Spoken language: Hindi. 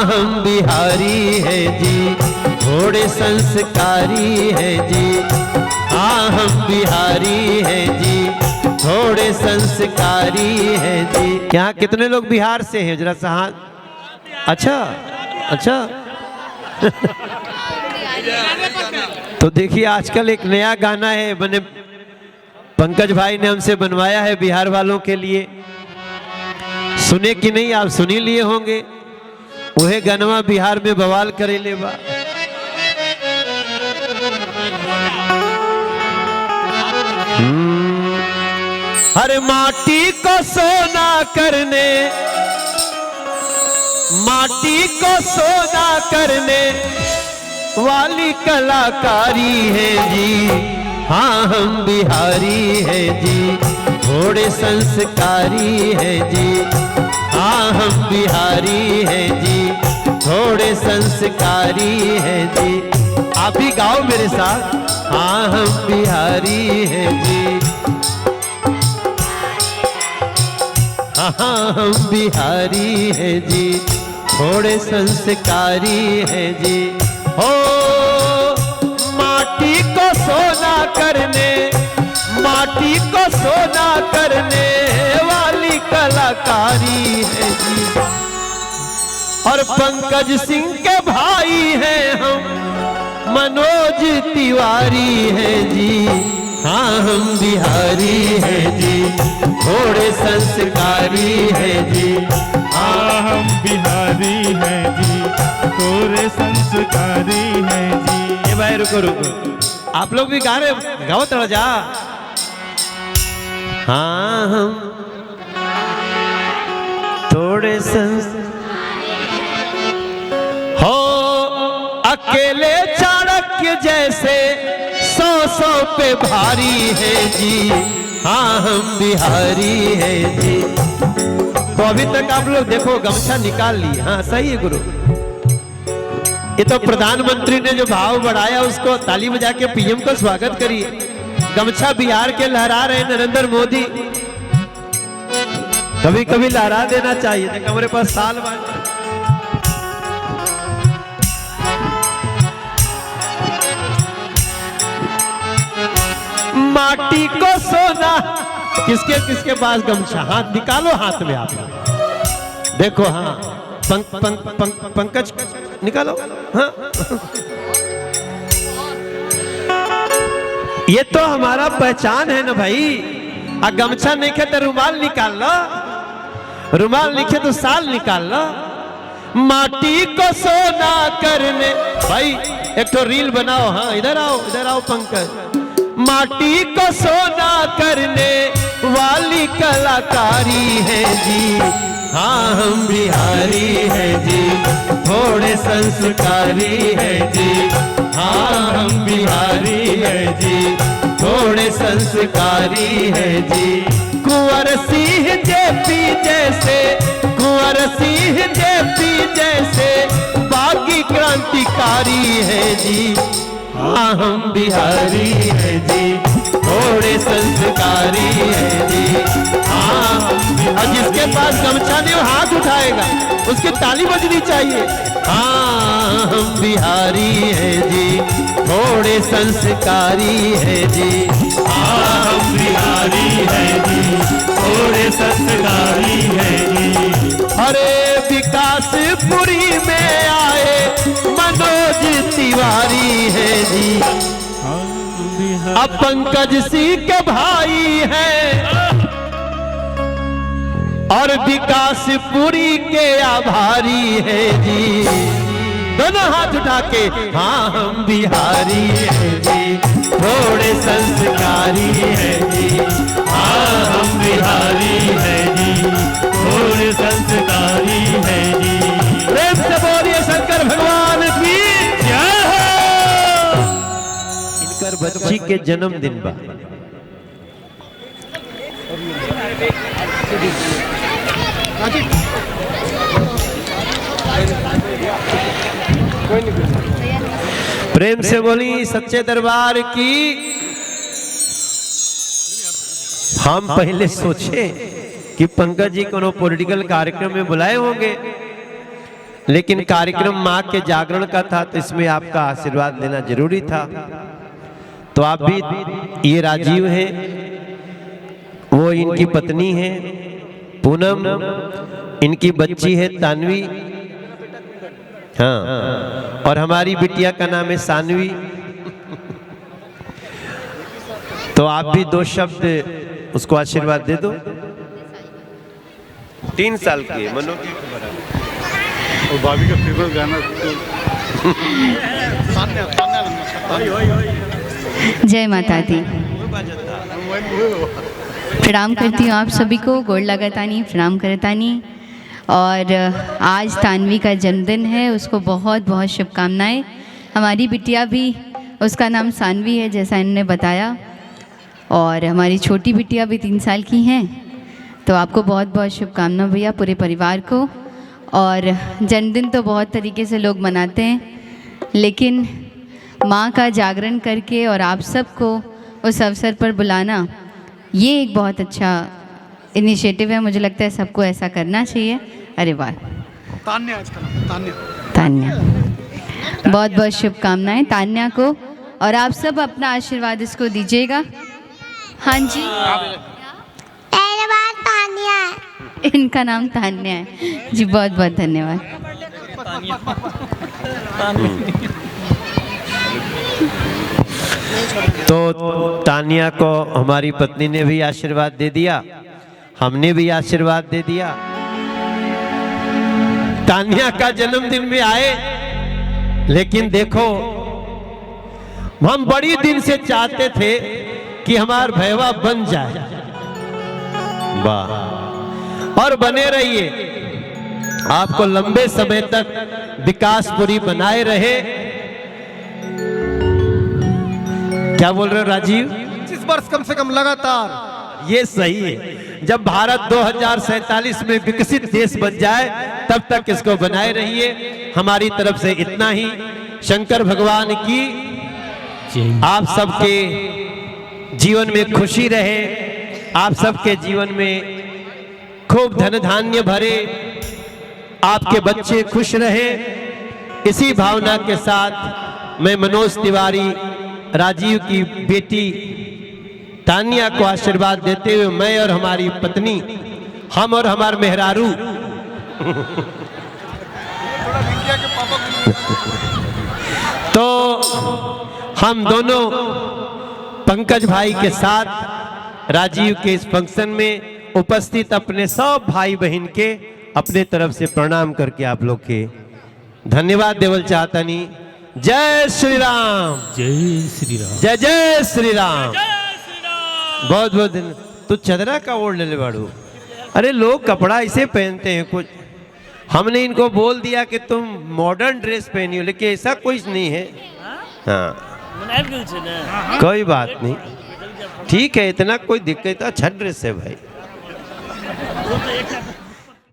हम बिहारी है जी, थोड़े संस्कारी है जी। हाँ हम बिहारी है जी, थोड़े संस्कारी है जी। क्या कितने लोग बिहार से हैं जरा सा हाथ। अच्छा अच्छा तो देखिए आजकल एक नया गाना है बने, पंकज भाई ने हमसे बनवाया है बिहार वालों के लिए। सुने कि नहीं, आप सुन ही लिए होंगे। वह गनवा बिहार में बवाल करे ले बा। अरे माटी को सोना करने, माटी को सोना करने वाली कलाकारी है जी। हाँ हम बिहारी है जी, थोड़े संस्कारी है जी। हाँ हम बिहारी है जी, थोड़े संस्कारी है जी। आप ही गाओ मेरे साथ। हाँ हम बिहारी है जी, हाँ हम बिहारी है जी, थोड़े संस्कारी है जी। हो माटी को सोना करने, माटी को सोना करने वाली कलाकारी है जी। और पंकज सिंह के भाई हैं हम, मनोज तिवारी है जी। हाँ हम बिहारी है जी, थोड़े संस्कारी है जी। हाँ हम बिहारी है जी, थोड़े संस्कारी है जी। ये भाई रुको रुको, आप लोग भी गा रहे, गाओ थोड़ा जा। हाँ हम थोड़े हो अकेले चाणक्य जैसे 100 पे भारी है जी। हाँ हम बिहारी है जी। तो अभी तक आप लोग देखो गमछा निकाल ली। हाँ सही है गुरु। ये तो प्रधानमंत्री ने जो भाव बढ़ाया उसको ताली बजा के पीएम का स्वागत करिए। गमछा बिहार के लहरा रहे नरेंद्र मोदी, कभी कभी लहरा देना चाहिए। देखो हमारे पास साल बाद माटी को सोना, किसके किसके पास गमछा, हाथ निकालो हाथ में आप देखो। हाँ पंकज निकालो। हाँ ये तो हमारा पहचान है ना भाई। आ गमछा नहीं खे तो रुमाल निकाल लो, रुमाल लिखे तो साल निकाल लो। माटी को सोना करने, भाई एक तो रील बनाओ। हाँ इधर आओ पंकज। माटी को सोना करने वाली कलाकारी है जी। हाँ हम बिहारी है जी, थोड़े संस्कारी है जी। हाँ हम बिहारी है जी, थोड़े संस्कारी है जी। कुंवर सिंह जेपी जैसे, कुंवर सिंह जेपी जैसे बागी क्रांतिकारी है जी। हाँ हम बिहारी है जी, थोड़े संस्कारी है जी। हाँ हम, जिसके पास गमछा नहीं वो हाथ उठाएगा, उसकी ताली बजनी चाहिए। हाँ हम बिहारी है जी, थोड़े संस्कारी है जी। हाँ हम बिहारी है जी, थोड़े संस्कारी है जी। अरे विकासपुरी में आए मनोज तिवारी है जी। अब पंकज सिंह के भाई हैं और विकासपुरी के आभारी है जी। दोनों हाथ उठा के हाँ हम बिहारी है जी, थोड़े संस्कारी है जी। हाँ हम बिहारी है जी, थोड़े संस्कारी है जी। प्रेम से बोलिए शंकर भगवान की जय हो। इनकर बच्ची के जन्मदिन बा। प्रेम से बोली सच्चे दरबार की। हम पहले सोचे कि पंकज जी कोनो पॉलिटिकल कार्यक्रम में बुलाए होंगे, लेकिन कार्यक्रम माँ के जागरण का था तो इसमें आपका आशीर्वाद लेना जरूरी था। तो आप भी, ये राजीव हैं, वो इनकी पत्नी है पूनम, इनकी बच्ची है तानवी, हाँ, और हमारी बिटिया का नाम है सानवी। तो आप भी दो शब्द उसको आशीर्वाद दे दो। 3 साल की है मनो की और भाभी का फेवरेट गाना जय माता दी। प्रणाम करती हूँ आप सभी को, गोड़ लगातानी, प्रणाम करतानी। और आज तानवी का जन्मदिन है, उसको बहुत बहुत शुभकामनाएं। हमारी बिटिया भी, उसका नाम सानवी है जैसा इन्होंने बताया, और हमारी छोटी बिटिया भी 3 साल की हैं। तो आपको बहुत बहुत शुभकामनाएं भैया, पूरे परिवार को। और जन्मदिन तो बहुत तरीके से लोग मनाते हैं, लेकिन माँ का जागरण करके और आप सबको उस अवसर पर बुलाना, ये एक बहुत अच्छा इनिशिएटिव है। मुझे लगता है सबको ऐसा करना चाहिए। अरे वाह, तान्या, आज का नाम तान्या। तान्या, बहुत बहुत शुभकामनाएं तान्या को, और आप सब अपना आशीर्वाद इसको दीजिएगा। हाँ जी, इनका नाम तान्या है जी। बहुत बहुत धन्यवाद। तो तानिया को हमारी पत्नी ने भी आशीर्वाद दे दिया, हमने भी आशीर्वाद दे दिया। तानिया का जन्मदिन में आए, लेकिन देखो हम बड़ी दिन से चाहते थे कि हमार भैया बन जाए। वाह, और बने रहिए, आपको लंबे समय तक विकासपुरी बनाए रहे। क्या बोल रहे हो राजीव? 25 वर्ष कम से कम लगातार। ये सही है। जब भारत 2047 में विकसित देश बन जाए तब तक इसको बनाए रहिए। हमारी तरफ से इतना ही। शंकर भगवान की आप सबके जीवन में खुशी रहे, आप सबके जीवन में खूब धन धान्य भरे, आपके बच्चे खुश रहे। इसी भावना के साथ मैं मनोज तिवारी, राजीव की बेटी तानिया को आशीर्वाद देते हुए, मैं और हमारी पत्नी, हम और हमारे मेहरारू तो हम दोनों पंकज भाई के साथ राजीव के इस फंक्शन में उपस्थित अपने सब भाई बहन के अपने तरफ से प्रणाम करके आप लोग के धन्यवाद देवल चाहता नहीं। जय श्री राम, जय श्री राम, जय जय श्री राम। बहुत बहुत दिन तू चदरा का ओढ़ ले बाड़ू। अरे लोग कपड़ा ऐसे पहनते हैं कुछ, हमने इनको बोल दिया कि तुम मॉडर्न ड्रेस पहनी हो, लेकिन ऐसा कुछ नहीं है। हाँ, कोई बात नहीं, ठीक है, इतना कोई दिक्कत, अच्छा ड्रेस है भाई।